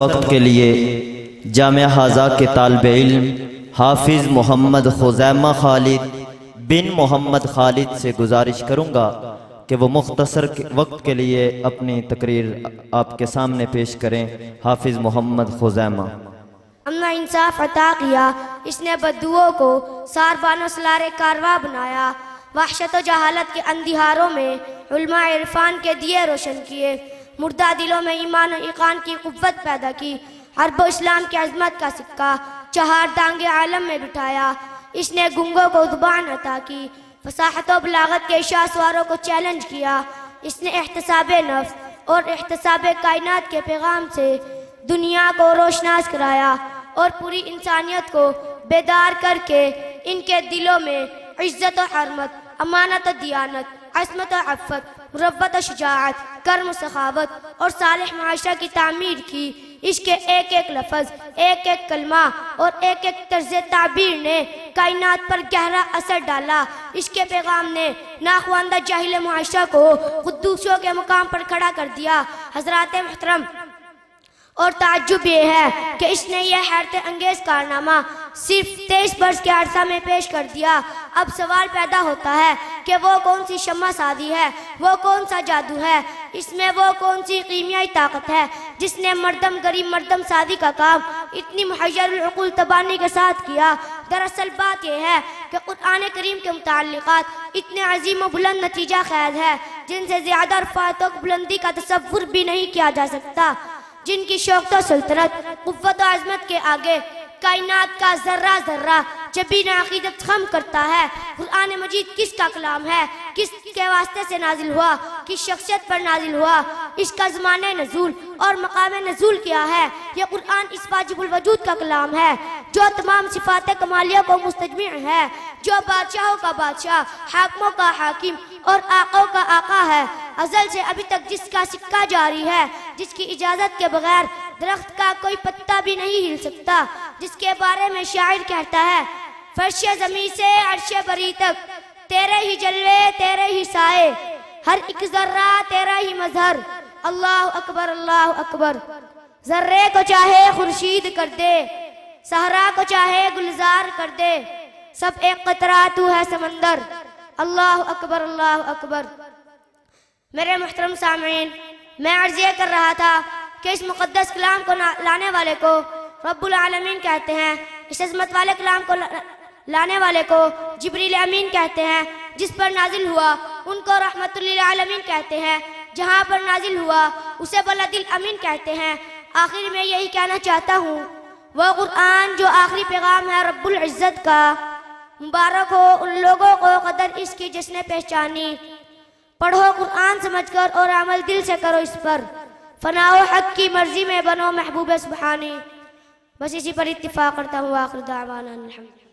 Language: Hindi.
वक्त के लिए जामिया हाजा के तालिबे इल्म हाफिज़ मोहम्मद खुज़ैमा खालिद बिन मोहम्मद खालिद से गुजारिश करूँगा कि वो मुख्तसर वक्त के लिए अपनी तकरीर आपके सामने पेश करें। हाफिज़ मोहम्मद खुज़ैमा। हमने इंसाफ अता किया, इसने बद्दुओं को सारबानो सलारे कारवा बनाया। वहशत व जहालत के अंधियारों में उल्मा इरफान के दिए रोशन किए। मुर्दा दिलों में ईमान और इकान की कुव्वत पैदा की। अरब इस्लाम की अजमत का सिक्का चहार दांगे आलम में बिठाया। इसने गुंगों को ज़ुबान अता की, फसाहत और बलागत के इशासवारों को चैलेंज किया। इसने एहतसाब नफ्स और एहतसाब कायनात के पैगाम से दुनिया को रोशनास कराया और पूरी इंसानियत को बेदार करके इनके दिलों में इज्जत और हरमत, अमानत और दियानत, अस्मत और अफ़्फ़त, मुरव्वत और शुजाअत, कर्म सखावत और सालिह माशरा की तामीर की। इसके एक एक लफ्ज़, एक एक कलमा और एक एक तर्ज़ ताबीर ने कायनात पर गहरा असर डाला। इसके पैगाम ने नाख्वानदा जाहिल मुआशरा को खुद्दूसियों के मुकाम पर खड़ा कर दिया। हज़रात मुहतरम, और ताज्जुब ये है कि इसने यह हैरत अंगेज कारनामा सिर्फ 23 वर्ष के अरसा में पेश कर दिया। अब सवाल पैदा होता है कि वो कौन सी शम्मा सादी है, वो कौन सा जादू है, इसमें वो कौन सी कीमियाई ताकत है जिसने मर्दम गरीब मर्दम सादी का काम इतनी मुहय्यरुल उक़ूल तबानी के साथ किया। दरअसल बात यह है कि कुरान करीम के मुताल्लिक़ात इतने अजीम व बुलंद नतीजा खैज है जिनसे ज़्यादा रफ़ात व बुलंदी का तसव्वुर भी नहीं किया जा सकता, जिनकी शौकत व सल्तनत, कुव्वत व अज़मत के आगे कायनात का जर्रा जर्रा जबीन अक़ीदत खम करता है। कुरान मजीद किसका कलाम है, किसके वास्ते से नाजिल हुआ, किस शख्सियत पर नाजिल हुआ, इसका ज़माने नज़ूल और मकाम नज़ूल क्या है। यह कुरान इस वाजिबुल वजूद का कलाम है जो तमाम सिफ़ात कमालिया को मुस्तजमी है, जो बादशाहों का बादशाह, हाकिमों का हाकिम और आक़ाओं का आका है। अज़ल से अभी तक जिसका सिक्का जारी है, जिसकी इजाज़त के बगैर दरख्त का कोई पत्ता भी नहीं हिल सकता, जिसके बारे में शायर कहता है, फर्श ज़मीं से अर्श बरी तक तेरे ही जलवे तेरे ही साए, हर एक जर्रा तेरा ही मजहर, अल्लाह अकबर अल्लाह अकबर। जर्रे को चाहे खुर्शीद कर दे, सहरा को चाहे गुलजार कर दे, सब एक कतरा तू है समंदर, अल्लाह अकबर अल्लाह अकबर। मेरे मुहतरम सामीन, मैं अर्ज़ ये कर रहा था कि इस मुक़द्दस कलाम को लाने वाले को रब्बुल आलमीन कहते हैं। इस अज़मत वाले कलाम को लाने वाले को जिब्रील अमीन कहते हैं। जिस पर नाजिल हुआ उनको रहमतुल लिल आलमीन कहते हैं। जहाँ पर नाजिल हुआ उसे बलदिल अमीन कहते हैं। आखिर में यही कहना चाहता हूँ, वह कुरान जो आखिरी पैगाम है रब्बुल इज़्ज़त का, मुबारक हो उन लोगों को कदर इसकी जिसने पहचानी। पढ़ो कुरान समझकर और अमल दिल से करो इस पर, फनाओ हक की मर्जी में बनो महबूब सुब्हानी। बस इसी पर इत्तिफाक करता हूँ। आखिर दावाना अल्हम्दुलिल्लाह।